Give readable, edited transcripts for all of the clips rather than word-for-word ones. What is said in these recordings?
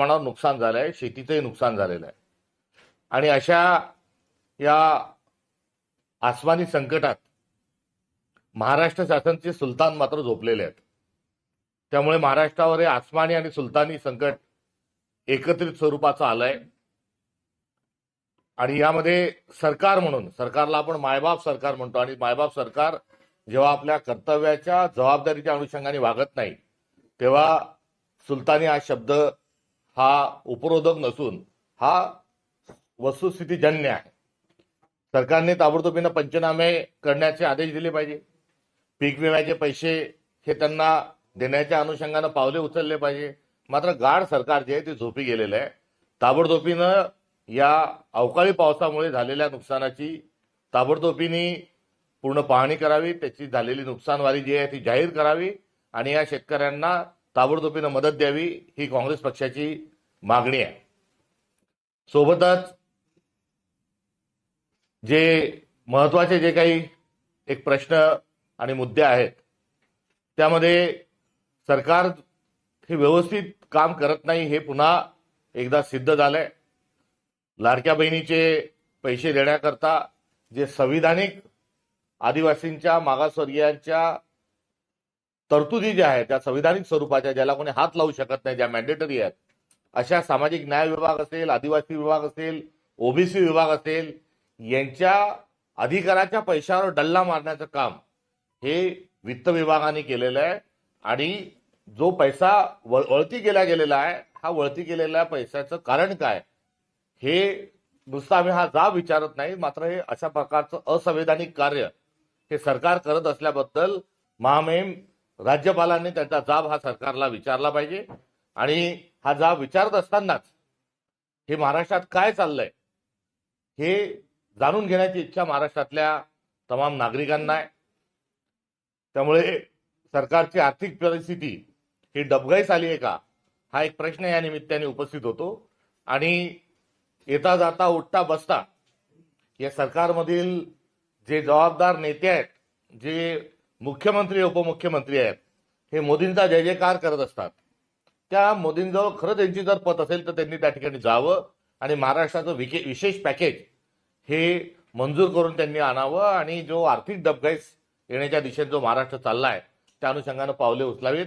प्रमाणावर नुकसान झालंय, शेतीचंही नुकसान झालेलं आहे. आणि अशा या आसमानी संकटात महाराष्ट्र शासनचे सुलतान मात्र झोपलेले आहेत. त्यामुळे महाराष्ट्रावर हे आसमानी आणि सुलतानी संकट एकत्रित स्वरूपाचं आलंय. आणि यामध्ये सरकार म्हणून, सरकारला आपण मायबाप सरकार म्हणतो, आणि मायबाप सरकार जेव्हा आपल्या कर्तव्याच्या जबाबदारीच्या अनुषंगाने वागत नाही तेव्हा सुलतानी हा शब्द हा उपरोधक नसून हा वस्तुस्थितीजन्य आहे. सरकारने ताबडतोबीनं पंचनामे करण्याचे आदेश दिले पाहिजे. पीक विम्याचे पैसे हे त्यांना देण्याच्या अनुषंगानं पावले उचलले पाहिजे. मात्र गाढ सरकार जे आहे ते झोपी गेलेलं आहे. ताबडतोबीनं या अवकाळी पावसामुळे झालेल्या नुकसानाची ताबडतोबीने पूर्ण पाहणी करावी, त्याची झालेली नुकसानवारी जी आहे ती जाहीर करावी आणि या शेतकऱ्यांना ताबडतोबीनं मदत द्यावी, ही काँग्रेस पक्षाची मागणी आहे. सोबतच जे महत्वाचे जे काही एक प्रश्न आणि मुद्दे आहेत त्यामध्ये सरकार हे व्यवस्थित काम करत नाही हे पुन्हा एकदा सिद्ध झालंय. लाडक्या बहिणीचे पैसे देण्याकरता जे संविधानिक आदिवासींच्या मागासवर्गीयांच्या तरतुदी ज्या आहेत त्या संविधानिक स्वरूपाच्या, ज्याला कोणी हात लावू शकत नाही, ज्या मॅन्डेटरी आहेत, अशा सामाजिक न्याय विभाग असेल, आदिवासी विभाग असेल, ओबीसी विभाग असेल, यांच्या अधिकाराच्या पैशावर डल्ला मारण्याचं काम हे वित्त विभागाने केलेलं आहे. आणि जो पैसा वळती केला गेलेला आहे, हा वळती केलेल्या पैशाचं कारण काय हे नुसतं आम्ही हा जाब विचारत नाही, मात्र हे अशा प्रकारचं असंवैधानिक कार्य हे सरकार करत असल्याबद्दल महामहिम राज्यपालांनी त्यांचा जाब हा सरकारला विचारला पाहिजे. आणि हा जाब विचारत असतानाच हे महाराष्ट्रात काय चाललंय हे जाणून घेण्याची इच्छा महाराष्ट्रातल्या तमाम नागरिकांना आहे. त्यामुळे सरकारची आर्थिक परिस्थिती ही डबघाईस आली आहे का, हा एक प्रश्न या निमित्ताने उपस्थित होतो. आणि येता जाता उठता बसता या सरकारमधील जे जबाबदार नेते आहेत, जे मुख्यमंत्री उपमुख्यमंत्री आहेत, हे मोदींचा जय जयकार करत असतात. त्या मोदींजवळ खरंच त्यांची जर पत असेल तर त्यांनी त्या ठिकाणी जावं आणि महाराष्ट्राचं विशेष पॅकेज हे मंजूर करून त्यांनी आणावं आणि जो आर्थिक डबघाईस येण्याच्या दिशेने जो महाराष्ट्र चाललाय त्या अनुषंगानं पावले उचलावीत.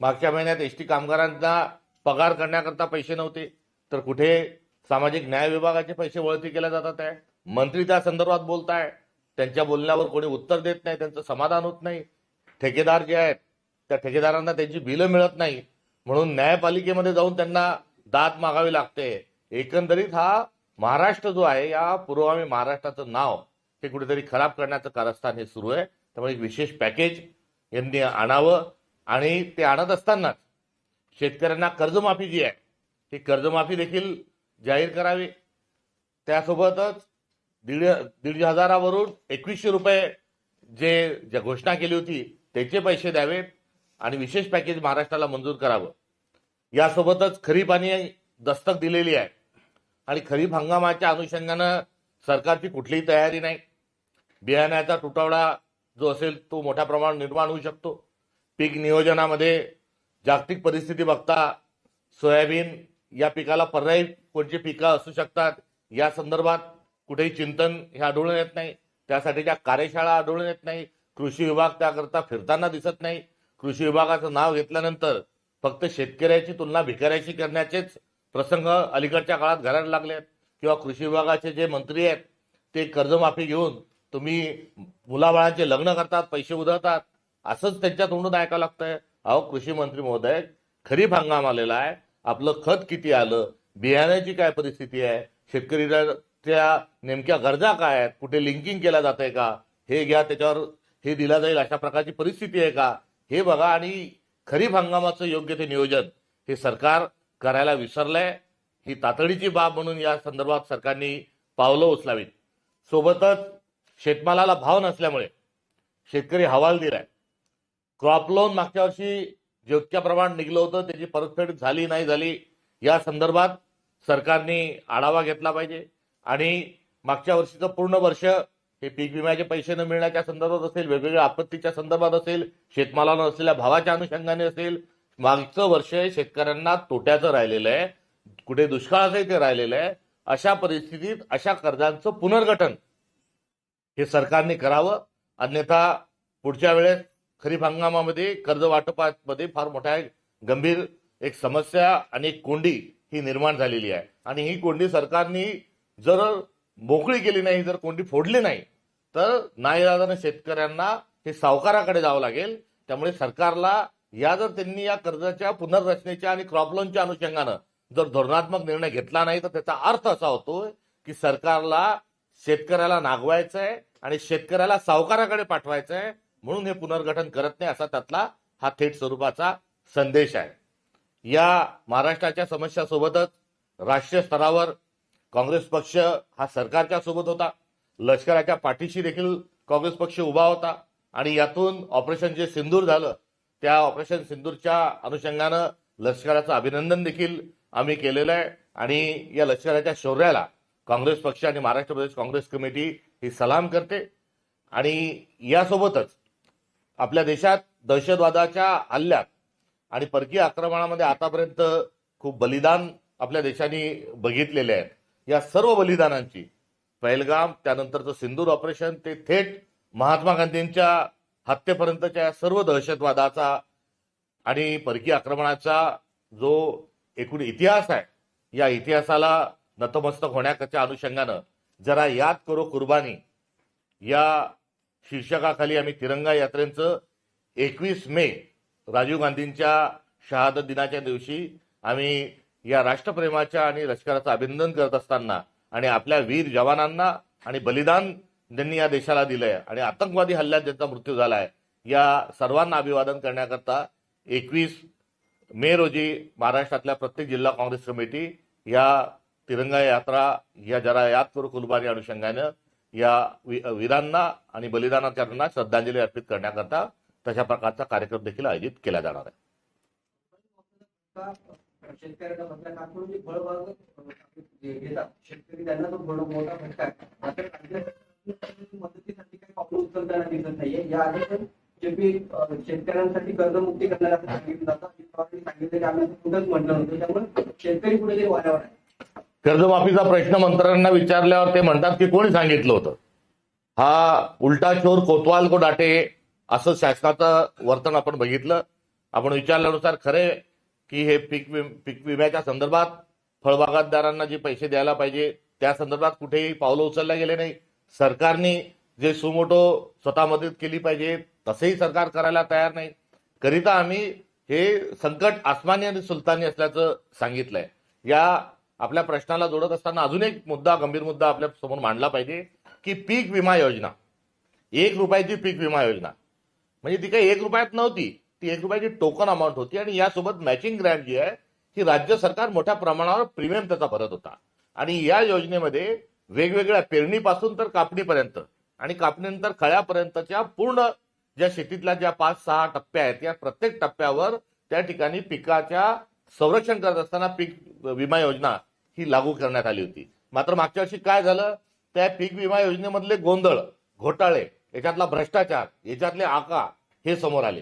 मागच्या महिन्यात एसटी कामगारांना पगार करण्याकरता पैसे नव्हते, तर कुठे सामाजिक न्याय विभागाचे पैसे वळती केल्या जातात आहे. मंत्री त्या संदर्भात बोलताय, त्यांच्या बोलण्यावर कोणी उत्तर देत नाही, त्यांचं समाधान होत नाही. ठेकेदार जे आहेत त्या ठेकेदारांना त्यांची बिलं मिळत नाही, म्हणून न्यायपालिकेमध्ये जाऊन त्यांना दाद मागावी लागते. एकंदरीत हा महाराष्ट्र जो आहे, या पुरोगामी महाराष्ट्राचं नाव हे कुठेतरी खराब करण्याचं कारस्थान हे सुरू आहे. त्यामुळे एक विशेष पॅकेज यांनी आणावं आणि ते आणत असतानाच शेतकऱ्यांना कर्जमाफी जी आहे ती कर्जमाफी देखील जाहीर करावी. त्यासोबतच 1,500 वरून 2,100 रुपये जे घोषणा केली होती त्याचे पैसे द्यावेत आणि विशेष पॅकेज महाराष्ट्राला मंजूर करावं. यासोबतच खरीपाने दस्तक दिलेली आहे आणि खरीप हंगामाच्या अनुषंगानं सरकारची कुठलीही तयारी नाही. बियाण्याचा तुटवडा जो असेल तो मोठ्या प्रमाणात निर्माण होऊ शकतो. पीक नियोजनामध्ये जागतिक परिस्थिती बघता सोयाबीन या पिकाला पर्यायी कोणती पिकं असू शकतात या संदर्भात कुठेही चिंतन हे आढळून येत नाही. त्यासाठीच्या कार्यशाळा आढळून येत नाही. कृषी विभाग त्याकरता फिरताना दिसत नाही. कृषी विभागाचं नाव घेतल्यानंतर फक्त शेतकऱ्याची तुलना भिकाऱ्याशी करण्याचेच प्रसंग अलीकडच्या काळात घडायला लागले आहेत. किंवा कृषी विभागाचे जे मंत्री आहेत ते कर्जमाफी घेऊन तुम्ही मुलाबाळांचे लग्न करतात, पैसे उधळतात, असंच त्यांच्या तोंडून ऐकावं लागतंय. अहो कृषी मंत्री महोदय, खरीप हंगाम आलेला आहे, आपलं खत किती आलं, बियाण्याची काय परिस्थिती आहे, शेतकऱ्याच्या नेमक्या गरजा काय आहेत, कुठे लिंकिंग केलं जातंय का, हे घ्या त्याच्यावर हे दिला जाईल अशा प्रकारची परिस्थिती आहे का, हे बघा. आणि खरीप हंगामाचं योग्य ते नियोजन हे सरकार करायला विसरलंय. ही तातडीची बाब म्हणून या संदर्भात सरकारने पावलं उचलावीत. सोबतच शेतमालाला भाव नसल्यामुळे शेतकरी हवालदिल आहे. क्रॉप लोन मागच्या वर्षी जितक्या प्रमाणात निघलं होतं त्याची परतफेड झाली नाही झाली या संदर्भात सरकारने आढावा घेतला पाहिजे. आणि मागच्या वर्षीचं पूर्ण वर्ष हे पीक विम्याचे पैसे न मिळण्याच्या संदर्भात असेल, वेगवेगळ्या आपत्तीच्या संदर्भात असेल, शेतमालाला असलेल्या भावाच्या अनुषंगाने असेल, मागचं वर्ष शेतकऱ्यांना तोट्याचं राहिलेलं आहे. कुठे दुष्काळाचंही ते राहिलेलं आहे. अशा परिस्थितीत अशा कर्जांचं पुनर्गठन हे सरकारने करावं. अन्यथा पुढच्या वेळेस खरीप हंगामामध्ये कर्ज वाटपामध्ये फार मोठ्या गंभीर एक समस्या आणि एक कोंडी ही निर्माण झालेली आहे. आणि ही कोंडी सरकारने जर मोकळी केली नाही, जर कोंडी फोडली नाही, तर नाईलाजाने शेतकऱ्यांना हे सावकाराकडे जावं लागेल. त्यामुळे सरकारला जर त्यांनी या कर्जाच्या पुनर्रचनेच्या आणि क्रॉप लोनच्या अनुषंगानं जर धोरणात्मक निर्णय घेतला नाही, तर त्याचा अर्थ असा होतोय की सरकारला शेतकऱ्याला नागवायचं आहे आणि शेतकऱ्याला सावकाराकडे पाठवायचं आहे. म्हणून हे पुनर्गठन करत नाही, असा त्यातला हा थेट स्वरूपाचा संदेश आहे. या महाराष्ट्राच्या समस्यासोबतच राष्ट्रीय स्तरावर काँग्रेस पक्ष हा सरकारच्या सोबत होता. लष्कराच्या पाठीशी देखील काँग्रेस पक्ष उभा होता. आणि यातून ऑपरेशन जे सिंदूर झालं, त्या ऑपरेशन सिंदूरच्या अनुषंगानं लष्कराचं अभिनंदन देखील आम्ही केलेलं आहे. आणि या लष्कराच्या शौर्याला काँग्रेस पक्ष आणि महाराष्ट्र प्रदेश काँग्रेस कमिटी ही सलाम करते. आणि यासोबतच आपल्या देशात दहशतवादाच्या हल्ल्यात आणि परकीय आक्रमणामध्ये आतापर्यंत खूप बलिदान आपल्या देशाने बघितलेले आहेत. या सर्व बलिदानांची पहलगाम, त्यानंतरचं सिंदूर ऑपरेशन, ते थेट महात्मा गांधींच्या हत्येपर्यंतच्या सर्व दहशतवादाचा आणि परकीय आक्रमणाचा जो एकूण इतिहास आहे, या इतिहासाला नतमस्तक होण्याच्या अनुषंगानं जरा याद करो कुर्बानी या शीर्षकाखाली आम्ही तिरंगा यात्रेचं 21 मे राजीव गांधींच्या शहादत दिनाच्या दिवशी आम्ही या राष्ट्रप्रेमाच्या आणि लष्कराचं अभिनंदन करत असताना आणि आपल्या वीर जवानांना आणि बलिदान ज्यांनी या देशाला दिलंय आणि आतंकवादी हल्ल्यात ज्यांचा मृत्यू झालाय, या सर्वांना अभिवादन करण्याकरता 21 मे रोजी महाराष्ट्रातल्या प्रत्येक जिल्हा काँग्रेस कमिटी या तिरंगा यात्रा या जरा याद करू कुर्बानी अनुषंगानं या वीरांना आणि बलिदानात्यांना श्रद्धांजली अर्पित करण्याकरता तशा प्रकारचा कार्यक्रम देखील आयोजित केला जाणार आहे. शेतकऱ्यांना म्हटलं आपण जे फळबाग घेतात शेतकरी त्यांना तो मोठा फटका आहे. मदतीसाठी काही पावलं उचलताना दिसत नाहीये. या आधी पण जे शेतकऱ्यांसाठी कर्जमुक्ती करण्याचं सांगितलं जातं, सांगितलं की आम्ही कुठंच म्हटलं नव्हतं. त्यामुळे शेतकरी कुठेतरी वाऱ्यावर आहे. कर्जमाफीचा प्रश्न मंत्र्यांना विचारल्यावर ते म्हणतात की कोणी सांगितलं होतं. हा उलटा चोर कोतवाल को डाटे असं शासनाचं वर्तन आपण बघितलं. आपण विचारल्यानुसार खरे की हे पीक विम्याच्या संदर्भात फळबागायतदारांना जे पैसे द्यायला पाहिजे त्या संदर्भात कुठेही पावलं उचलल्या गेले नाही. सरकारने जे सुमोटो स्वतः मदत केली पाहिजे तसेही सरकार करायला तयार नाही. करिता आम्ही हे संकट आसमानी आणि सुलतानी असल्याचं सांगितलंय. या आपल्या प्रश्नाला जोडत असताना अजून एक मुद्दा, गंभीर मुद्दा आपल्या समोर मांडला पाहिजे की पीक विमा योजना, 1 रुपयाची पीक विमा योजना, म्हणजे ती काही 1 रुपयात नव्हती, ती 1 रुपयाची टोकन अमाऊंट होती. आणि यासोबत मॅचिंग ग्रँट जी आहे ही राज्य सरकार मोठ्या प्रमाणावर प्रीमियम त्याचा भरत होता. आणि या योजनेमध्ये वेगवेगळ्या पेरणीपासून तर कापणीपर्यंत आणि कापणीनंतर खळ्यापर्यंतच्या पूर्ण ज्या शेतीतल्या ज्या 5-6 टप्प्या आहेत, या प्रत्येक टप्प्यावर त्या ठिकाणी पिकाच्या संरक्षण करत असताना पीक विमा योजना ही लागू करण्यात आली होती. मात्र मागच्या वर्षी काय झालं, त्या पीक विमा योजनेमधले गोंधळ, घोटाळे, याच्यातला भ्रष्टाचार, याच्यातले आका हे समोर आले.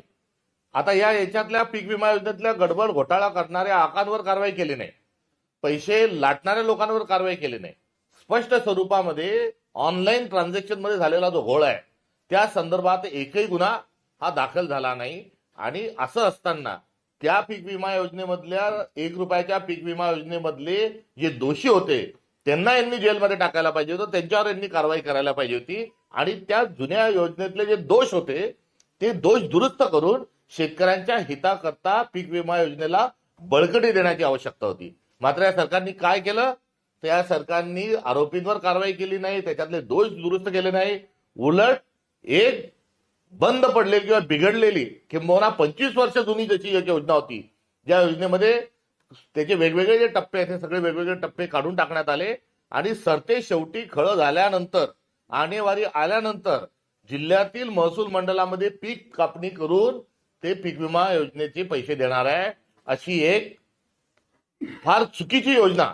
आता याच्यातल्या पीक विमा योजनेतल्या गडबड घोटाळा करणाऱ्या आकांवर कारवाई केली नाही, पैसे लाटणाऱ्या लोकांवर कारवाई केली नाही. स्पष्ट स्वरूपामध्ये ऑनलाईन ट्रान्झॅक्शन मध्ये झालेला जो घोळ आहे त्या संदर्भात एकही गुन्हा हा दाखल झाला नाही. आणि असं असताना त्या पीक विमा योजनेमधल्या 1 रुपयाच्या पीक विमा योजनेमधले जे दोषी होते त्यांना यांनी जेलमध्ये टाकायला पाहिजे होतं, त्यांच्यावर यांनी कारवाई करायला पाहिजे होती. आणि त्या जुन्या योजनेतले जे दोष होते ते दोष दुरुस्त करून शेतकऱ्यांच्या हिताकरता पीक विमा योजनेला बळकटी देण्याची आवश्यकता होती. मात्र या सरकारने काय केलं, त्या सरकारने आरोपींवर कारवाई केली नाही, त्याच्यातले दोष दुरुस्त केले नाही. उलट एक बंद पडलेली किंवा बिघडलेली किंबहुना 25 वर्ष जुनी जशी एक योजना होती, ज्या योजनेमध्ये त्याचे वेगवेगळे जे टप्पे आहेत, हे सगळे वेगवेगळे टप्पे काढून टाकण्यात आले. आणि सरते शेवटी खळं झाल्यानंतर, आणेवारी आल्यानंतर जिल्ह्यातील महसूल मंडळामध्ये पीक कापणी करून ते पीक विमा योजनेचे पैसे देणार आहे, अशी एक फार चुकीची योजना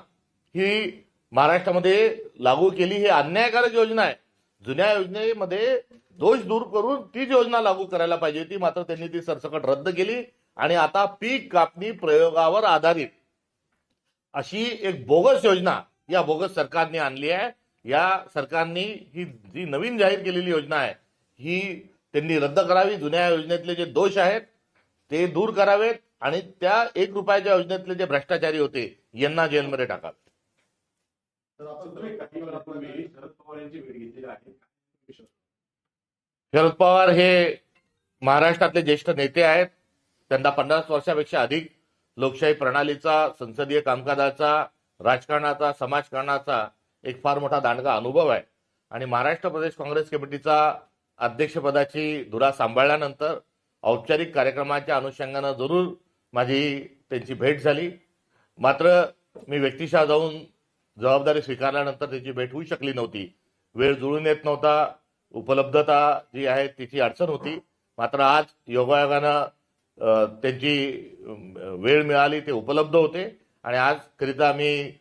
ही महाराष्ट्रामध्ये लागू केली. ही अन्यायकारक योजना आहे. जुन्या योजनेमध्ये दोष दूर करून तीच योजना लागू करायला पाहिजे होती, मात्र त्यांनी ती सरसकट रद्द केली. आणि आता पीक कापणी प्रयोगावर आधारित अशी एक बोगस योजना या बोगस सरकारने आणली आहे. या सरकारने ही जी नवीन जाहीर केलेली योजना आहे ही त्यांनी रद्द करावी. जुन्या योजनेतले जे दोष आहेत ते दूर करावेत आणि त्या 1 रुपयाच्या योजनेतले जे भ्रष्टाचारी होते यांना जेलमध्ये टाकावे. तर आपण तुम्ही काही वेळापूर्वी शरद पवार यांची भेट घेतलेली आहे. शरद पवार हे महाराष्ट्रातले ज्येष्ठ नेते आहेत. त्यांना 50 वर्षापेक्षा अधिक लोकशाही प्रणालीचा, संसदीय कामकाजाचा, राजकारणाचा, समाजकारणाचा एक फार मोठा दांडगा अनुभव आहे. आणि महाराष्ट्र प्रदेश काँग्रेस कमिटीचा अध्यक्षपदाची धुरा सांभाळल्यानंतर औपचारिक कार्यक्रमाच्या अनुषंगानं जरूर माझी त्यांची भेट झाली. मात्र मी व्यक्तिशः जाऊन जबाबदारी स्वीकारल्यानंतर त्याची भेट होऊ शकली नव्हती. वेळ जुळून येत नव्हता. उपलब्धता जी आहे तिची अडचण होती. मात्र आज योगायोगानं त्यांची वेळ मिळाली, ते उपलब्ध होते आणि आज करिता मी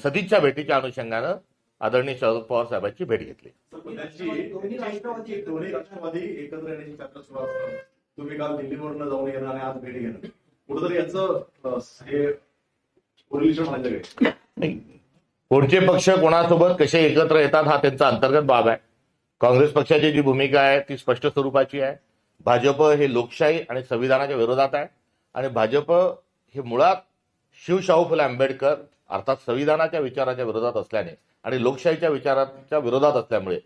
सदिच्छा भेटीच्या अनुषंगानं आदरणीय शरद पवार साहेबांची भेट घेतली. दोन्ही राष्ट्रवादी एकत्र येण्याची चर्चा सुरू असताना तुम्ही काल दिल्लीवरून जाऊन येणं आणि आज भेट घेणं कुठेतरी याचं हे कोरिलेशन व्हायला काय? कोणते पक्ष कोणासोबत कसे एकत्र येतात हा त्यांचा अंतर्गत बाब आहे. काँग्रेस पक्षाची जी भूमिका आहे ती स्पष्ट स्वरूपाची आहे. भाजप हे लोकशाही आणि संविधानाच्या विरोधात आहे आणि भाजप हे मुळात शिवशाहू फुले आंबेडकर अर्थात संविधानाच्या विचाराच्या विरोधात असल्याने आणि लोकशाहीच्या विचाराच्या विरोधात असल्यामुळे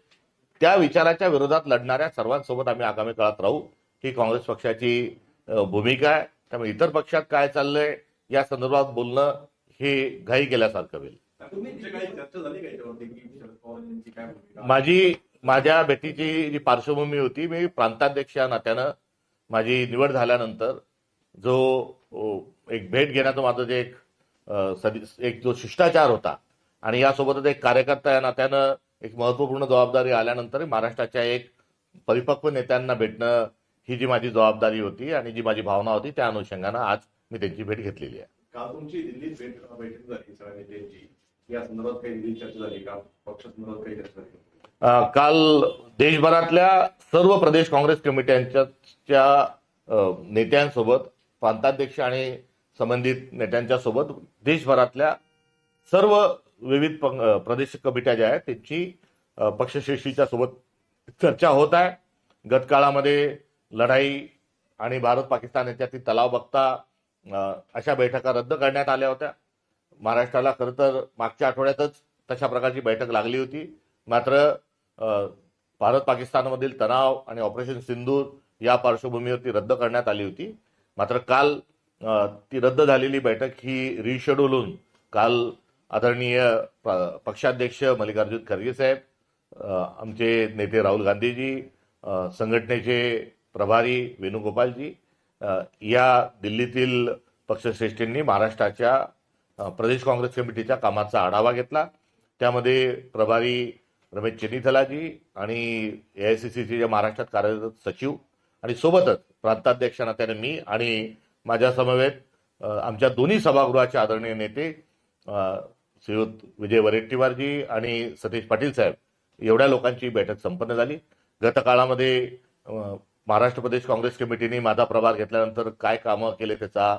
त्या विचाराच्या विरोधात लढणाऱ्या सर्वांसोबत आम्ही आगामी काळात राहू, ही काँग्रेस पक्षाची भूमिका आहे. त्यामुळे इतर पक्षात काय चाललंय या संदर्भात बोलणं हे घाई केल्यासारखं होईल. काही चर्चा झाली का याच्यावरती की शरद पवार यांची काय भूमिका? माझ्या भेटीची जी पार्श्वभूमी होती, मी प्रांताध्यक्ष या नात्यानं माझी निवड झाल्यानंतर जो एक भेट घेण्याचं माझं जे एक जो शिष्टाचार होता आणि यासोबतच एक कार्यकर्ता या नात्यानं एक महत्वपूर्ण जबाबदारी आल्यानंतर महाराष्ट्राच्या एक परिपक्व नेत्यांना भेटणं ही जी माझी जबाबदारी होती आणि जी माझी भावना होती त्या अनुषंगानं आज मी त्यांची भेट घेतलेली आहे. काल तुमची दिल्लीत बैठक झाली सगळ्या नेत्यांची, या संदर्भात काही दिल्लीत चर्चा झाली का? पक्षासंदर्भात काही चर्चा झाली? काल देशभरातल्या सर्व प्रदेश काँग्रेस कमिट्यांच्या नेत्यांसोबत, प्रांताध्यक्ष आणि संबंधित नेत्यांच्या सोबत देशभरातल्या सर्व विविध प्रदेश कमिट्या ज्या आहेत त्यांची पक्षश्रेष्ठीच्या सोबत चर्चा होत आहे. गतकाळामध्ये लढाई आणि भारत पाकिस्तान याच्यातील तलाव बघता अशा बैठका रद्द करण्यात आल्या होत्या. महाराष्ट्राला खरं तर मागच्या आठवड्यातच तशा प्रकारची बैठक लागली होती. मात्र भारत पाकिस्तानमधील तणाव आणि ऑपरेशन सिंधूर या पार्श्वभूमीवर रद्द करण्यात आली होती. मात्र काल ती रद्द झालेली बैठक ही रिशेड्यूल होऊन काल आदरणीय पक्षाध्यक्ष मल्लिकार्जुन खरगे साहेब, आमचे नेते राहुल गांधीजी, संघटनेचे प्रभारी वेणुगोपालजी या दिल्लीतील पक्षश्रेष्ठींनी महाराष्ट्राच्या प्रदेश काँग्रेस कमिटीच्या कामाचा आढावा घेतला. त्यामध्ये प्रभारी रमेश चेन्नीथलाजी आणि एआयसीसीचे जे महाराष्ट्रात कार्यरत सचिव आणि सोबतच प्रांताध्यक्ष नात्याने मी आणि माझ्या समवेत आमच्या दोन्ही सभागृहाचे आदरणीय नेते श्रीयुत विजय वडेट्टीवारजी आणि सतीश पाटील साहेब एवढ्या लोकांची बैठक संपन्न झाली. गत काळामध्ये महाराष्ट्र प्रदेश काँग्रेस कमिटीने माझा प्रभार घेतल्यानंतर काय कामं केले त्याचा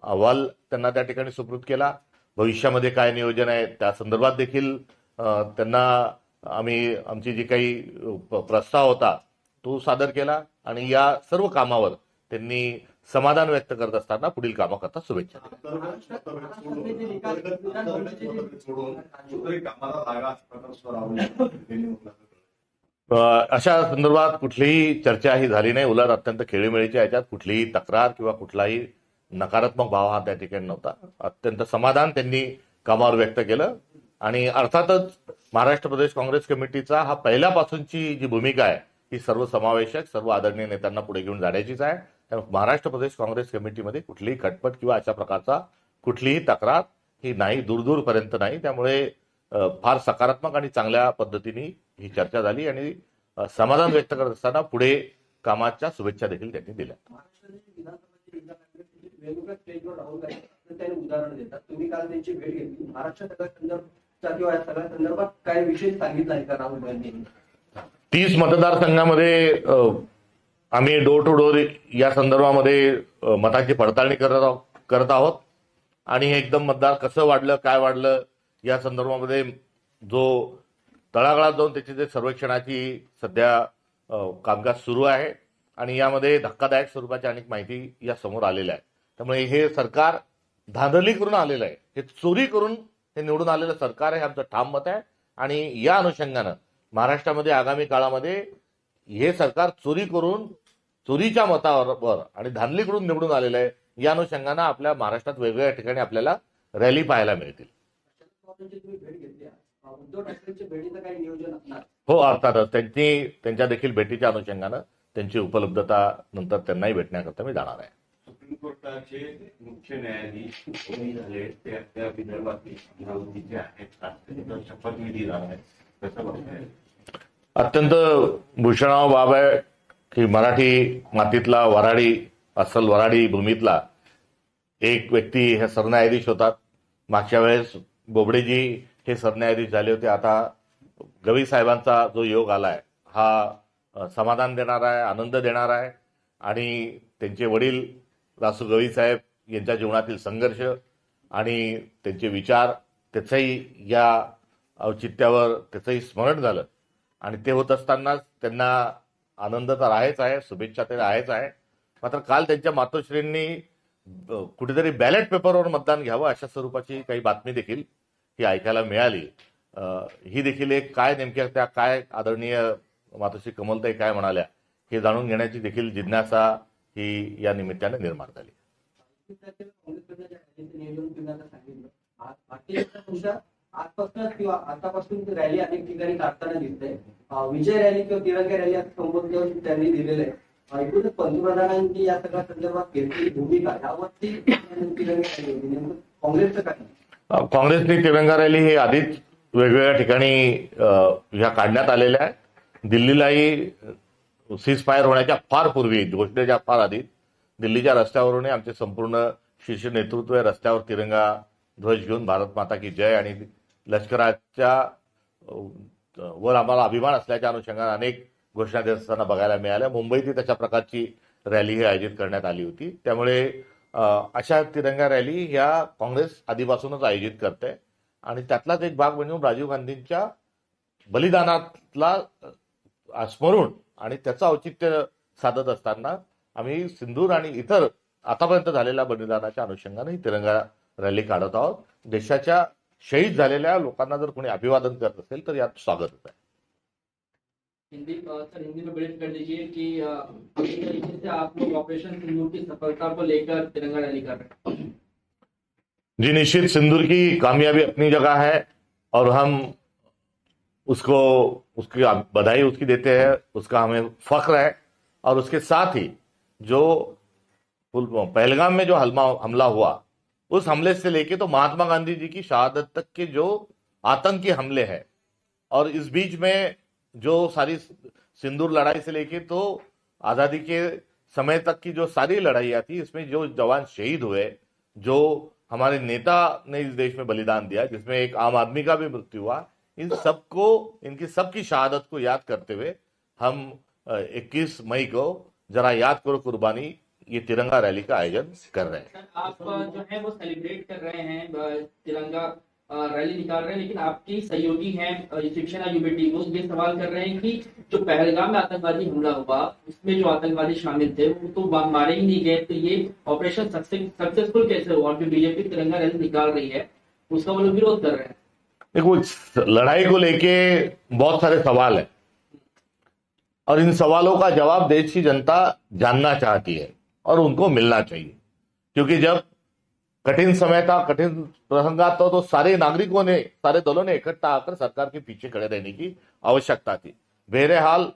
अहवाल त्यांना त्या ठिकाणी सुपूर्द केला. भविष्यामध्ये काय नियोजन आहे त्या संदर्भात देखील त्यांना आम्ही आमची जी काही प्रस्ताव होता तो सादर केला आणि या सर्व कामावर त्यांनी समाधान व्यक्त करत असताना पुढील कामाकरता शुभेच्छा अशा संदर्भात कुठलीही चर्चा ही झाली नाही. उलट अत्यंत खेळीमेळीच्या याच्यात कुठलीही तक्रार किंवा कुठलाही नकारात्मक भाव हा त्या ठिकाणी नव्हता. अत्यंत समाधान त्यांनी कामावर व्यक्त केलं आणि अर्थातच महाराष्ट्र प्रदेश काँग्रेस कमिटीचा हा पहिल्यापासूनची जी भूमिका आहे ही सर्वसमावेशक, सर्व आदरणीय नेत्यांना पुढे घेऊन जाण्याचीच आहे. त्यामुळे महाराष्ट्र प्रदेश काँग्रेस कमिटीमध्ये कुठलीही खटपट किंवा अशा प्रकारचा कुठलीही तक्रार ही नाही, दूरपर्यंत नाही. त्यामुळे फार सकारात्मक आणि चांगल्या पद्धतीने ही चर्चा झाली आणि समाधान व्यक्त करत असताना पुढे कामाच्या शुभेच्छा देखील त्यांनी दिल्या. वेगवेगळ्या स्टेजवर राहुल गांधी त्यांनी उदाहरण देतात. तुम्ही काल त्यांची भेट घेतली, महाराष्ट्र सगळ्या किंवा या सगळ्या संदर्भात काय विशेष सांगितलं आहे का राहुल गांधींनी? 30 मतदारसंघामध्ये आम्ही डोर टू डोर या संदर्भामध्ये मतांची पडताळणी करत आहोत. आणि हे एकदम मतदार कसं वाढलं, काय वाढलं या संदर्भामध्ये जो तळागाळात जाऊन त्याची जे सर्वेक्षणाची सध्या कामकाज सुरू आहे आणि यामध्ये धक्कादायक स्वरूपाची अनेक माहिती या समोर आलेल्या आहे. त्यामुळे हे सरकार धांदली करून आलेलं आहे, हे चोरी करून हे निवडून आलेलं सरकार आहे, हे आमचं ठाम मत आहे. आणि या अनुषंगानं महाराष्ट्रामध्ये आगामी काळामध्ये हे सरकार चोरी करून चोरीच्या मतावर आणि धांदली करून निवडून आलेलं आहे. या अनुषंगानं आपल्या महाराष्ट्रात वेगवेगळ्या ठिकाणी आपल्याला रॅली पाहायला मिळतील. शरद पवारांची तुम्ही भेट घेतली आहे. उद्धव ठाकरेंच्या भेटीचं काही नियोजन असणार? हो, अर्थातच त्यांच्या देखील भेटीच्या अनुषंगानं त्यांची उपलब्धता नंतर त्यांनाही भेटण्याकरता मी जाणार आहे. सुप्रीम कोर्टाचे मुख्य न्यायाधीश कोणी झाले ते त्या विदर्भातील अमरावतीचे आहेत. आज शपथविधी झाला आहे, कसं बघताय? अत्यंत भूषणाव बाब आहे की मराठी मातीतला वराडी, अस्सल वराडी भूमीतला एक व्यक्ती हे सरन्यायाधीश होतात. मागच्या वेळेस बोबडेजी हे सरन्यायाधीश झाले होते. आता गवई साहेबांचा जो योग आलाय हा समाधान देणारा आहे, आनंद देणारा आहे. आणि त्यांचे वडील रासू गवई साहेब यांच्या जीवनातील संघर्ष आणि त्यांचे विचार त्याचंही या औचित्यावर त्याचंही स्मरण झालं. आणि ते होत असतानाच त्यांना आनंद तर आहेच आहे, शुभेच्छा तर आहेच आहे. मात्र काल त्यांच्या मातोश्रींनी कुठेतरी बॅलेट पेपरवर मतदान घ्यावं अशा स्वरूपाची काही बातमी देखील ही ऐकायला मिळाली. ही देखील एक काय नेमक्या त्या काय आदरणीय मातोश्री कमलताई काय म्हणाल्या हे जाणून घेण्याची देखील जिज्ञासा ही या निमित्ताने निर्माण झाली. काँग्रेसकडनं ज्या रॅलीचं नियोजन तुम्ही आता सांगितलं, भारतीय जनता पक्ष आजपासून किंवा आतापासून रॅली अनेक ठिकाणी काढताना दिसते. विजय रॅली किंवा तिरंगा रॅली असं संबोधन त्यांनी दिलेलं आहे. एकूणच पंतप्रधानांची या सगळ्या संदर्भात घेतलेली भूमिका यावरती तिरंगा रॅली होती, नेमकं काँग्रेसचं काय? काँग्रेसने तिरंगा रॅली ही आधीच वेगवेगळ्या ठिकाणी ह्या काढण्यात आलेल्या आहेत. दिल्लीलाही सीज फायर होण्याच्या फार पूर्वी, घोषणेच्या फार आधी दिल्लीच्या रस्त्यावरून आमचे संपूर्ण शीर्ष नेतृत्व रस्त्यावर तिरंगा ध्वज घेऊन भारत माता की जय आणि लष्कराच्या वर आम्हाला अभिमान असल्याच्या अनुषंगाने अनेक घोषणा देत असताना बघायला मिळाल्या. मुंबईतही तशा प्रकारची रॅली ही आयोजित करण्यात आली होती. त्यामुळे अशा तिरंगा रॅली ह्या काँग्रेस आधीपासूनच आयोजित करते आणि त्यातलाच एक भाग म्हणून राजीव गांधींच्या बलिदानातला स्मरून आणि त्याचं औचित्य साधत असताना आम्ही सिंदूर आणि इतर आतापर्यंत झालेल्या बलिदानाच्या अनुषंगाने ही तिरंगा रॅली काढत आहोत. देशाच्या शहीद झालेल्या लोकांना जर कोणी अभिवादन करत असेल तर यात स्वागत आहे. हिंदी में ब्रीफ कर दीजिए कि किस तरीके से आप लोग ऑपरेशन सिंदूर की सफलता को लेकर तिरंगा रैली कर रहे हैं? जी, निश्चित सिंदूर की कामयाबी अपनी जगह है और हम उसकी बधाई उसकी देते हैं, उसका हमें फख्र है. और उसके साथ ही जो पहलगाम में जो हमला हुआ, उस हमले से लेके तो महात्मा गांधी जी की शहादत तक के जो आतंकी हमले हैं और इस बीच में जो सारी सिंदूर लड़ाई से लेके तो आजादी के समय तक की जो सारी लड़ाइयाँ थी, इसमें जो जवान शहीद हुए, जो हमारे नेता ने इस देश में बलिदान दिया, जिसमें एक आम आदमी का भी मृत्यु हुआ, इन सबको, इनकी सबकी शहादत को याद करते हुए हम 21 मई को जरा याद करो कुर्बानी ये तिरंगा रैली का आयोजन कर रहे हैं. सर, आप जो है वो सेलिब्रेट कर रहे हैं, तिरंगा रैली निकाल रहे हैं, लेकिन आपकी सहयोगी हैं शिवसेना यूबीटी, वो ये सवाल कर रहे हैं कि जो पहलगाम में आतंकवादी हमला हुआ उसमें जो आतंकवादी शामिल थे वो तो मारे ही नहीं गए, तो ये ऑपरेशन सक्सेसफुल कैसे हुआ? और जो बीजेपी तिरंगा रैली निकाल रही है उसका वो लोग विरोध कर रहे हैं. देखो, लड़ाई को लेके बहुत सारे सवाल हैं और इन सवालों का जवाब देश की जनता जानना चाहती है और उनको मिलना चाहिए. क्योंकि जब कठिन समय था, कठिन प्रसंग था, तो सारे नागरिकों ने, सारे दलों ने इकट्ठा आकर सरकार के पीछे खड़े रहने की आवश्यकता थी. बहरहाल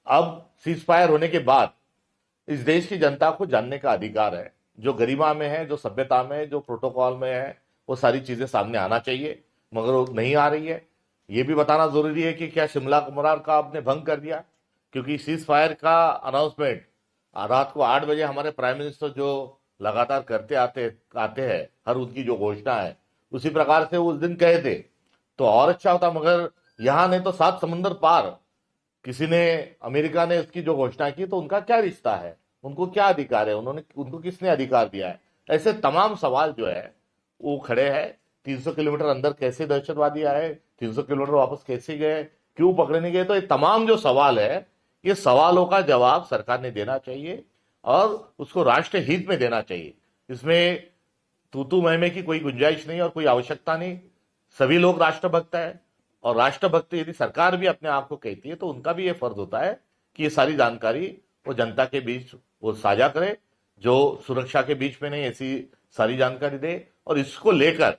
अब सीज फायर होने के बाद इस देश की जनता को जानने का अधिकार है. जो गरिमा में है, जो सभ्यता में है, जो प्रोटोकॉल में है, वो सारी चीजें सामने आना चाहिए, मगर वो नहीं आ रही है. ये भी बताना जरूरी है कि क्या शिमला करार का आपने भंग कर दिया? क्योंकि सीज फायर का अनाउंसमेंट रात को 8 बजे हमारे प्राइम मिनिस्टर जो लगातार करते आते हैं, हर उनकी जो घोषणा है उसी प्रकार से उस दिन कहे थे तो और अच्छा होता. मगर यहां ने तो 7 समुंदर पार किसी ने, अमेरिका ने उसकी जो घोषणा की, तो उनका क्या रिश्ता है, उनको क्या अधिकार है, उनको किसने अधिकार दिया है? ऐसे तमाम सवाल जो है वो खड़े हैं। 300 किलोमीटर अंदर कैसे दहशतवादी आए, 300 किलोमीटर वापस कैसे गए, क्यों पकड़े नहीं गए? तो ये तमाम जो सवाल है, ये सवालों का जवाब सरकार ने देना चाहिए और उसको राष्ट्र हित में देना चाहिए। इसमें तू मैं की कोई गुंजाइश नहीं और कोई आवश्यकता नहीं। सभी लोग राष्ट्रभक्त है, और राष्ट्रभक्त यदि सरकार भी अपने आप को कहती है तो उनका भी ये फर्ज होता है कि ये सारी जानकारी वो जनता के बीच वो साझा करे, जो सुरक्षा के बीच में नहीं, ऐसी सारी जानकारी दे। और इसको लेकर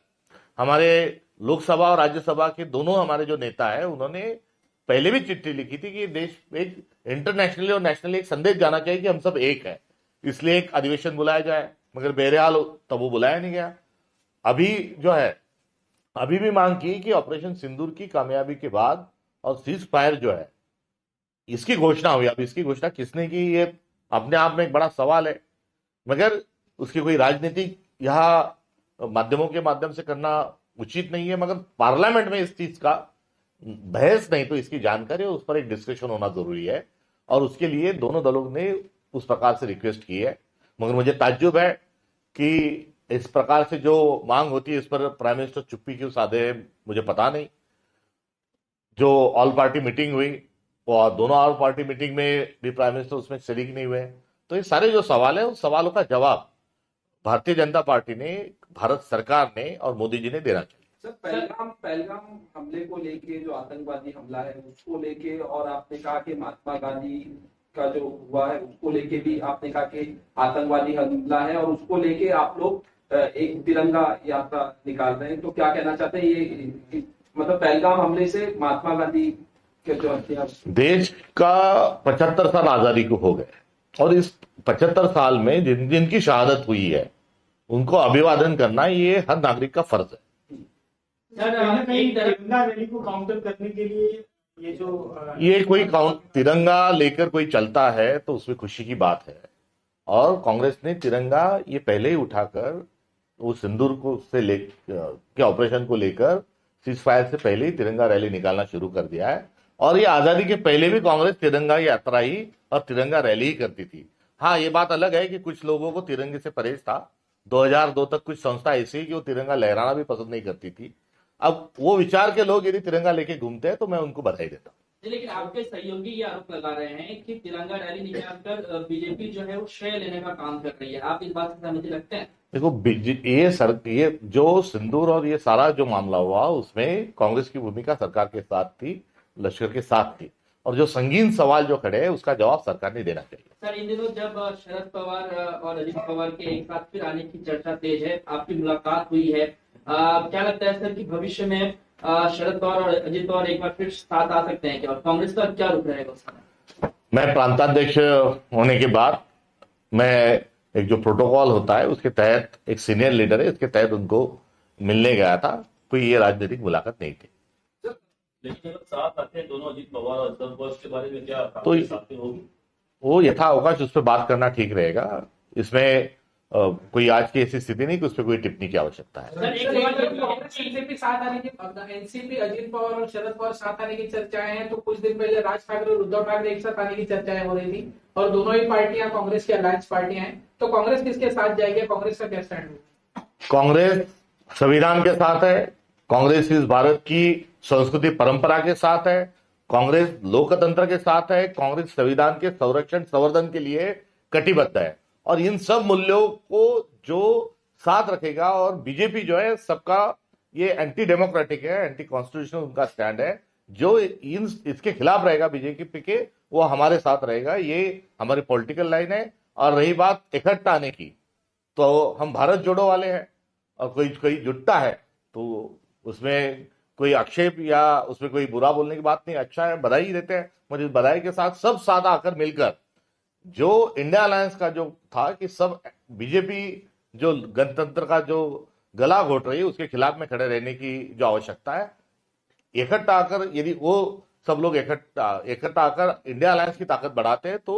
हमारे लोकसभा और राज्यसभा के दोनों हमारे जो नेता है, उन्होंने पहले भी चिट्ठी लिखी थी कि देश एक इंटरनेशनली और नेशनली एक संदेश जाना चाहिए कि हम सब एक है, इसलिए एक अधिवेशन बुलाया जाए। मगर बहरहाल तब वो बुलाया नहीं गया। अभी जो है, अभी भी मांग की कि ऑपरेशन सिंदूर की कामयाबी के बाद और सीज फायर जो है इसकी घोषणा हुई। अब इसकी घोषणा किसने की, ये अपने आप में एक बड़ा सवाल है, मगर उसकी कोई राजनीतिक यहाँ माध्यमों के माध्यम से करना उचित नहीं है। मगर पार्लियामेंट में इस चीज का बहस नहीं तो इसकी जानकारी और उस पर एक डिस्कशन होना जरूरी है, और उसके लिए दोनों दलों ने उस प्रकार से रिक्वेस्ट की है। मगर मुझे ताज्जुब है कि इस प्रकार से जो मांग होती है इस पर प्राइम मिनिस्टर चुप्पी क्यों साधे, मुझे पता नहीं। जो ऑल पार्टी मीटिंग हुई, और दोनों ऑल पार्टी मीटिंग में भी प्राइम मिनिस्टर उसमें शरीक नहीं हुए। तो ये सारे जो सवाल है उन सवालों का जवाब भारतीय जनता पार्टी ने, भारत सरकार ने और मोदी जी ने देना चाहिए। सर, पहलगाम हमले को लेके, जो आतंकवादी हमला है उसको लेके, और आपने कहा कि महात्मा गांधी का जो हुआ है उसको लेके भी आपने कहा कि आतंकवादी हमला है, और उसको लेके आप लोग एक तिरंगा यात्रा निकाल रहे हैं। तो क्या कहना चाहते हैं, ये मतलब पहलगाम हमले से महात्मा गांधी के जो हत्या, देश का 75 साल आजादी को हो गए, और इस 75 साल में जिनकी शहादत हुई है उनको अभिवादन करना ये हर नागरिक का फर्ज है। सर, एक तरफ तिरंगा रैली को काउंटर करने के लिए ये जो ये कोई तिरंगा लेकर कोई चलता है तो उसमें खुशी की बात है, और कांग्रेस ने तिरंगा ये पहले ही उठाकर वो सिंदूर को से ले के ऑपरेशन को लेकर सीज फायर से पहले ही तिरंगा रैली निकालना शुरू कर दिया है। और ये आजादी के पहले भी कांग्रेस तिरंगा यात्रा ही और तिरंगा रैली ही करती थी। हाँ, ये बात अलग है कि कुछ लोगों को तिरंगे से परहेज था। 2002 तक कुछ संस्था ऐसी ही कि वो तिरंगा लहराना भी पसंद नहीं करती थी। अब वो विचार के लोग यदि तिरंगा लेके घूमते हैं तो मैं उनको बधाई देता हूँ। लेकिन आपके सहयोगी ये आरोप लगा रहे हैं कि तिरंगा रैली निकालकर बीजेपी जो है वो श्रेय लेने का काम कर रही है। आप इस बात से सहमति रखते हैं? देखो, ये जो सिंदूर और ये सारा जो मामला हुआ उसमें कांग्रेस की भूमिका सरकार के साथ थी, लश्कर के साथ थी, और जो संगीन सवाल जो खड़े हैं उसका जवाब सरकार ने देना चाहिए। सर, इन दिनों जब शरद पवार और अजित पवार के एक साथ फिर आने की चर्चा तेज है, आपकी मुलाकात हुई है, क्या लगता है सर कि भविष्य में शरद पवार और अजित पवार एक बार फिर साथ आ सकते हैं क्या, और कांग्रेस का क्या रुख रहेगा उसका? मैं प्रांताध्यक्ष होने के बाद मैं एक जो प्रोटोकॉल होता है उसके तहत, एक सीनियर लीडर है उसके तहत उनको मिलने गया था। कोई ये राजनीतिक मुलाकात नहीं थी। लेकिन अगर साथ आते हैं दोनों, अजित पवार और शरद पवार, के बारे में क्या तो साथ होगी? वो यथावकाश उस पर बात करना ठीक रहेगा। इसमें कोई आज की ऐसी स्थिति नहीं कि उस पर कोई टिप्पणी की आवश्यकता है। सर, कांग्रेस एनसीपी साथ आने की, एनसीपी अजित पवार और शरद पवार साथ आने की चर्चाएं हैं। तो कुछ दिन पहले राज ठाकरे और उद्धव ठाकरे एक साथ आने की चर्चाएं हो रही थी, और दोनों ही पार्टियां कांग्रेस की अलायंस पार्टियां हैं। तो कांग्रेस किसके साथ जाएगी, कांग्रेस का क्या स्टैंड होगा? कांग्रेस संविधान के साथ है, कांग्रेस इस भारत की संस्कृति परंपरा के साथ है, कांग्रेस लोकतंत्र के साथ है, कांग्रेस संविधान के संरक्षण संवर्धन के लिए कटिबद्ध है, और इन सब मूल्यों को जो साथ रखेगा। और बीजेपी जो है सबका ये एंटी डेमोक्रेटिक है, एंटी कॉन्स्टिट्यूशनल उनका स्टैंड है। जो इसके खिलाफ रहेगा बीजेपी के, वो हमारे साथ रहेगा। ये हमारी पॉलिटिकल लाइन है। और रही बात इकट्ठा आने की, तो हम भारत जोड़ो वाले हैं, और कोई जुटता है तो उसमें कोई आक्षेप या उसमें कोई बुरा बोलने की बात नहीं। अच्छा है, बधाई देते हैं। मुझे इस बधाई के साथ सब साथ आकर मिलकर जो इंडिया अलायंस का जो था कि सब बीजेपी जो गणतंत्र का जो गला घोट रही है उसके खिलाफ में खड़े रहने की जो आवश्यकता है, इकट्ठा आकर यदि वो सब लोग इकट्ठा आकर इंडिया अलायंस की ताकत बढ़ाते हैं तो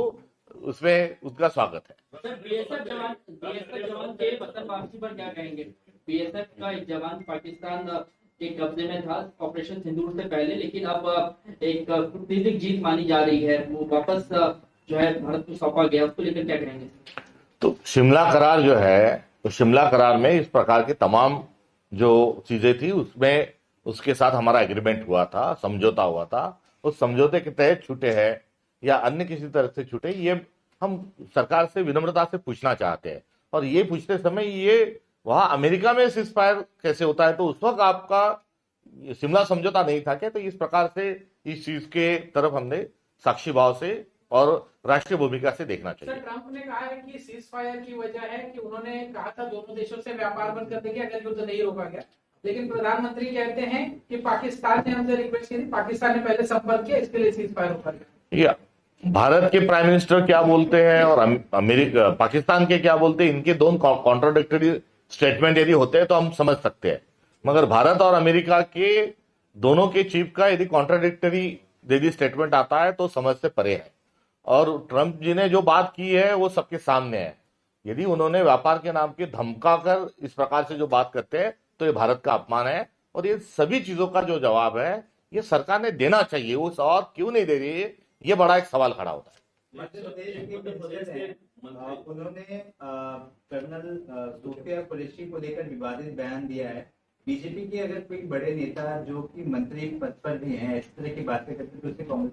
उसमें उसका स्वागत है। सर, बीएसएफ जवान के वतन वापसी पर क्या कहेंगे? बीएसएफ का एक जवान पाकिस्तान के कब्जे में था ऑपरेशन सिंदूर से पहले, लेकिन अब एक कूटनीतिक जीत मानी जा रही है, वो वापस जो है भारत को सौंपा गया, उसको लेकर क्या कहेंगे? तो शिमला करार जो है तो शिमला करार में इस प्रकार की तमाम जो चीजें थी उसमें उसके साथ हमारा एग्रीमेंट हुआ था, समझौता हुआ था। उस समझौते के तहत छूटे हैं या अन्य किसी तरह से छूटे, ये हम सरकार से विनम्रता से पूछना चाहते हैं। और ये पूछते समय ये वहां अमेरिका में सीज फायर कैसे होता है, तो उस वक्त आपका शिमला समझौता नहीं था क्या? तो इस प्रकार से इस चीज के तरफ हमने साक्षी भाव से और राष्ट्रीय भूमिका से देखना सर, चाहिए। ट्रंप ने कहा है कि सीज फायर की वजह है कि उन्होंने कहा था दोनों देशों से व्यापार बंद कर देंगे अगर युद्ध नहीं रोका गया, लेकिन प्रधानमंत्री कहते हैं कि पाकिस्तान ने हमसे रिक्वेस्ट की थी, पाकिस्तान ने पहले संपर्क किया, इसके लिए सीज फायर रोका गया। या भारत के प्राइम मिनिस्टर क्या बोलते हैं और अमेरिका पाकिस्तान के क्या बोलते हैं, इनके दोनों कॉन्ट्राडिक्टरी स्टेटमेंट यदि होते हैं तो हम समझ सकते हैं। मगर भारत और अमेरिका के दोनों के चीफ का यदि कॉन्ट्राडिक्टरी यदि स्टेटमेंट आता है तो समझ से परे है। और ट्रंप जी ने जो बात की है वो सबके सामने है। यदि उन्होंने व्यापार के नाम के धमकाकर इस प्रकार से जो बात करते हैं तो ये भारत का अपमान है। और ये सभी चीजों का जो जवाब है ये सरकार ने देना चाहिए। वो सवाल क्यों नहीं दे रही है, ये बड़ा एक सवाल खड़ा होता है। मध्य प्रदेश के मिनिस्टर हैं, उन्होंने कर्नल सोफिया कुरैशी को लेकर विवादित बयान दिया है। बीजेपी के अगर कोई बड़े नेता जो कि मंत्री पद पर भी हैं इस तरह की बातें करते तो उसे कांग्रेस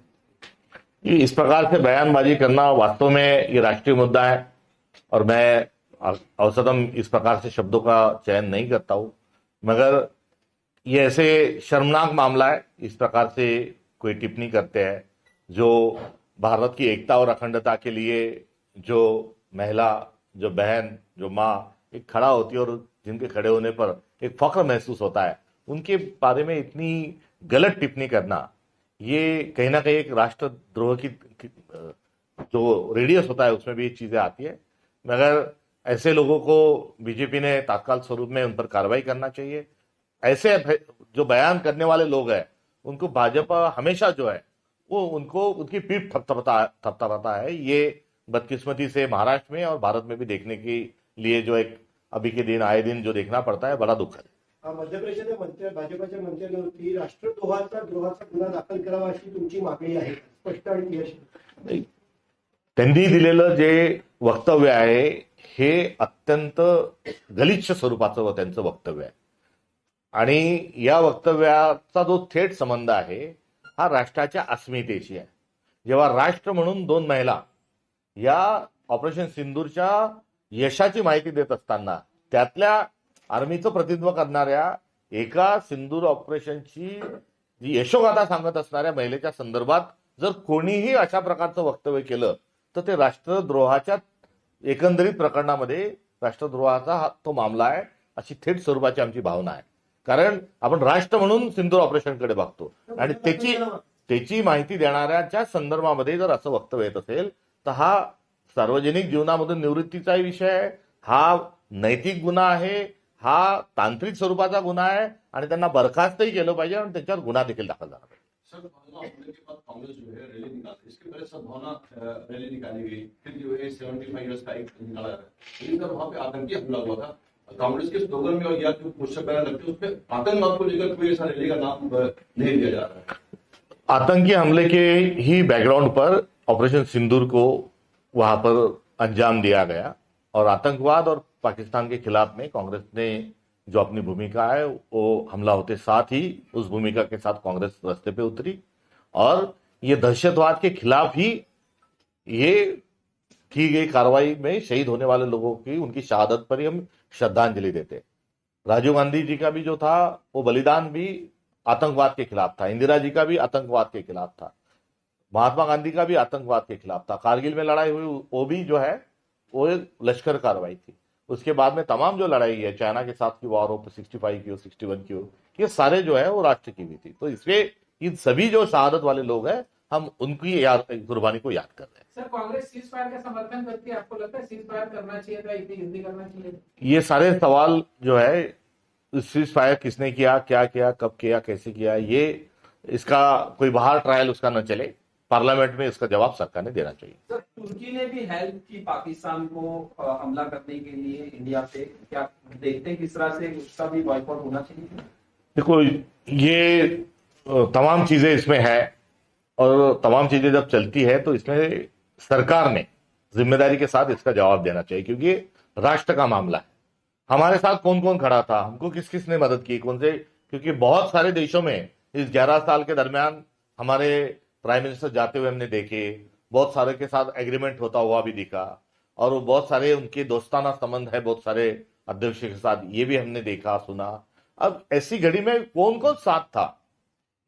इस प्रकार से बयानबाजी करना वास्तव में ये राष्ट्रीय मुद्दा है और मैं औसतम इस प्रकार से शब्दों का चयन नहीं करता हूं। मगर ये ऐसे शर्मनाक मामला है, इस प्रकार से कोई टिप्पणी करते हैं जो भारत की एकता और अखंडता के लिए जो महिला, जो बहन, जो माँ एक खड़ा होती है और जिनके खड़े होने पर एक फख्र महसूस होता है, उनके बारे में इतनी गलत टिप्पणी करना ये कहीं ना कहीं एक राष्ट्रद्रोह की जो रेडियस होता है उसमें भी ये चीजें आती है। मगर ऐसे लोगों को बीजेपी ने तात्काल स्वरूप में उन पर कार्रवाई करना चाहिए। ऐसे जो बयान करने वाले लोग हैं उनको भाजपा हमेशा जो है वो उनको उनकी पीठ थपथपाता है। ये बदकिस्मती से महाराष्ट्र में और भारत में भी देखने के लिए जो एक अभी के दिन आए दिन जो देखना पड़ता है, बड़ा दुःख है। मध्य प्रदेशात भाजपच्या मंत्र्यांवरती राष्ट्रद्रोहाचा गुन्हा दाखल करावा अशी तुमची मागणी आहे, स्पष्ट आणि निवेदन. त्यांनी दिलेलं जे वक्तव्य आहे हे अत्यंत गलिच्छ स्वरूपाचं त्यांचं वक्तव्य आहे आणि या वक्तव्याचा जो थेट संबंध आहे हा राष्ट्राच्या अस्मितेशी आहे। जेव्हा राष्ट्र म्हणून दोन महिला या ऑपरेशन सिंदूरच्या यशाची माहिती देत असताना त्यातल्या आर्मीचं प्रतिनिधित्व करणाऱ्या एका सिंदूर ऑपरेशनची जी यशोगाथा सांगत असणाऱ्या महिलेच्या संदर्भात जर कोणीही अशा प्रकारचं वक्तव्य केलं तर ते राष्ट्रद्रोहाच्या एकंदरीत प्रकरणामध्ये राष्ट्रद्रोहाचा तो मामला आहे अशी थेट स्वरूपाची आमची भावना आहे। कारण आपण राष्ट्र म्हणून सिंदूर ऑपरेशनकडे बघतो आणि त्याची माहिती देणाऱ्याच्या संदर्भामध्ये जर असं वक्तव्य येत असेल तर हा सार्वजनिक जीवनामधून निवृत्तीचाही विषय आहे, हा नैतिक गुन्हा आहे, हा तांत्रिक स्वरूपाचा गुन्हा आहे आणि त्यांना बरखास्तही केलं पाहिजे आणि त्यांच्यावर गुन्हा देखील दाखल झाला पाहिजे। सर, हमले के बाद कांग्रेस जो है रैली निकाली, इसके पहले सद्भावना रैली निकाली गई, फिर जो है 75 इयर्स का एक निकाला गया, लेकिन सर वहां पे आतंकी हमला हुआ था। कांग्रेस के स्लोगन में और या जो पुस्तक बैनर लगते हैं उसमें आतंकवाद को लेकर कोई ऐसा रैली का नाम नहीं लिया जा रहा है। आतंकी हमले के ही बैकग्राउंड पर ऑपरेशन सिंदूर को वहां पर अंजाम दिया गया और आतंकवाद और पाकिस्तान के खिलाफ में कांग्रेस ने जो अपनी भूमिका है वो हमला होते साथ ही उस भूमिका के साथ कांग्रेस रास्ते पे उतरी और ये दहशतवाद के खिलाफ ही ये की गई कार्रवाई में शहीद होने वाले लोगों की उनकी शहादत पर ही हम श्रद्धांजलि देते। राजीव गांधी जी का भी जो था वो बलिदान भी आतंकवाद के खिलाफ था, इंदिरा जी का भी आतंकवाद के खिलाफ था, महात्मा गांधी का भी आतंकवाद के खिलाफ था। कारगिल में लड़ाई हुई वो भी जो है वो एक लश्कर कार्रवाई थी। उसके बाद में तमाम जो लड़ाई है चाइना के साथ की वॉर हो, 65 की हो, 61 की हो, ये सारे जो है वो राष्ट्र की भी थी। तो इसलिए इन सभी जो शहादत वाले लोग हैं हम उनकी कुर्बानी को याद कर रहे हैं। सर, कांग्रेस सीज फायर का समर्थन करती है, आपको लगता है सीज फायर करना चाहिए था, इतनी जल्दी करना चाहिए? ये सारे सवाल जो है सीज फायर किसने किया, क्या किया, कब किया, कैसे किया, ये इसका कोई बाहर ट्रायल उसका न चले, पार्लियामेंट में इसका जवाब सरकार ने देना चाहिए। सर, तुर्की ने भी हेल्प की पाकिस्तान को हमला करने के लिए इंडिया पे, क्या देखते हैं किस तरह से उसका भी बॉयकॉट होना चाहिए? देखो ये तमाम चीजें इसमें है और तमाम चीजें जब चलती है तो इसमें सरकार ने जिम्मेदारी के साथ इसका जवाब देना चाहिए क्योंकि ये राष्ट्र का मामला है हमारे साथ कौन कौन खड़ा था, हमको किस किस ने मदद की, कौन से, क्योंकि बहुत सारे देशों में इस 11 साल के दरमियान हमारे प्राइम मिनिस्टर जाते हुए हमने देखे, बहुत सारे के साथ एग्रीमेंट होता हुआ भी दिखा, और वो बहुत सारे उनके दोस्ताना संबंध है बहुत सारे अध्यक्ष के साथ, ये भी हमने देखा सुना। अब ऐसी घड़ी में कौन कौन साथ था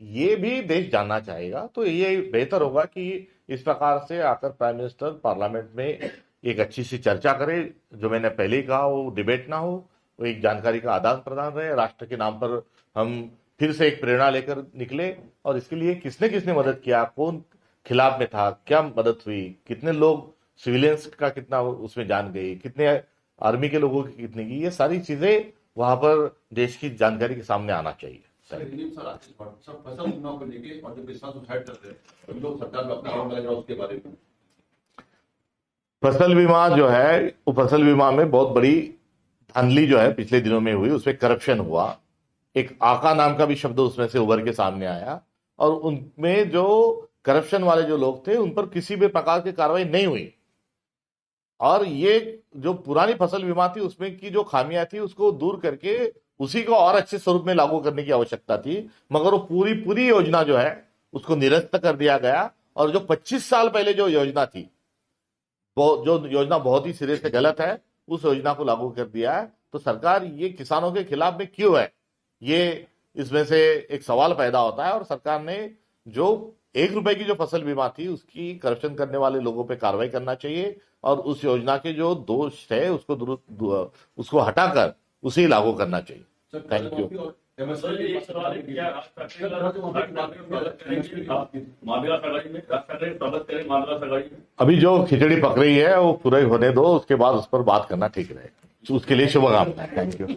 ये भी देश जानना चाहेगा। तो ये बेहतर होगा कि इस प्रकार से आकर प्राइम मिनिस्टर पार्लियामेंट में एक अच्छी सी चर्चा करे, जो मैंने पहले ही कहा, वो डिबेट ना हो, वो एक जानकारी का आदान प्रदान रहे, राष्ट्र के नाम पर हम फिर से एक प्रेरणा लेकर निकले। और इसके लिए किसने किसने मदद किया, कौन खिलाफ में था, क्या मदद हुई, कितने लोग सिविलियंस का कितना उसमें जान गई, कितने आर्मी के लोगों की कितनी की, ये सारी चीजें वहां पर देश की जानकारी के सामने आना चाहिए। सर फसल बीमा को लेके और जो किसान सुसाइड कर रहे हैं लोग, सरकार का अपना आरोप लगाएगा उसके बारे में। फसल बीमा जो है, वो फसल बीमा में बहुत बड़ी धांधली जो है पिछले दिनों में हुई, उसमें करप्शन हुआ, एक आका नाम का भी शब्द उसमें से उभर के सामने आया, और उनमें जो करप्शन वाले जो लोग थे उन पर किसी भी प्रकार की कार्रवाई नहीं हुई। और ये जो पुरानी फसल बीमा थी उसमें की जो खामियां थी उसको दूर करके उसी को और अच्छे स्वरूप में लागू करने की आवश्यकता थी, मगर वो पूरी योजना जो है उसको निरस्त कर दिया गया। और जो 25 साल पहले जो योजना थी, वो जो योजना बहुत ही सिरे से गलत है, उस योजना को लागू कर दिया है। तो सरकार ये किसानों के खिलाफ में क्यों है, ये इसमें से एक सवाल पैदा होता है। और सरकार ने जो 1 रुपए की जो फसल बीमा थी उसकी करप्शन करने वाले लोगों पे कार्रवाई करना चाहिए, और उस योजना के जो दोष है उसको हटाकर उसे लागू करना चाहिए। Thank you. सर, ये सवाल है, क्या राज ठाकरे स्वागत करेंगे मामला सगाई में, राज ठाकरे स्वागत करें मामला सगाई में? अभी जो खिचड़ी पक रही है वो पूरा होने दो, उसके बाद उस पर बात करना ठीक रहेगा। उसके लिए शुभकामनाएं। Thank you.